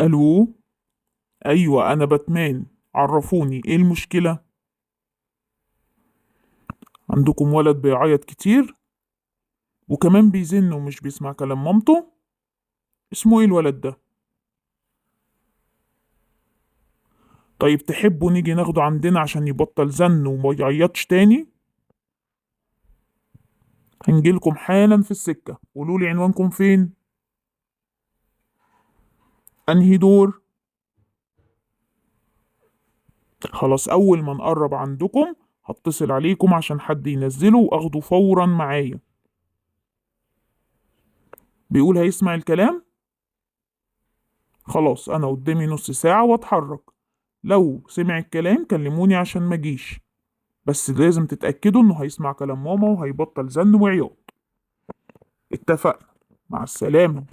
الو. ايوه انا باتمان، عرفوني ايه المشكلة؟ عندكم ولد بيعيط كتير وكمان بيزن ومش بيسمع كلام مامته؟ اسمه ايه الولد ده؟ طيب تحبوا نيجي ناخده عندنا عشان يبطل زن وما يعيطش تاني؟ هنجيلكم حالا في السكة، قولولي عنوانكم فين؟ انهي دور؟ خلاص اول ما نقرب عندكم هتصل عليكم عشان حد ينزله واخده فورا معايا. بيقول هيسمع الكلام. خلاص انا قدامي نص ساعة واتحرك، لو سمع الكلام كلموني عشان مجيش، بس لازم تتأكدوا انه هيسمع كلام ماما وهيبطل زن وعياط. اتفقنا. مع السلامة.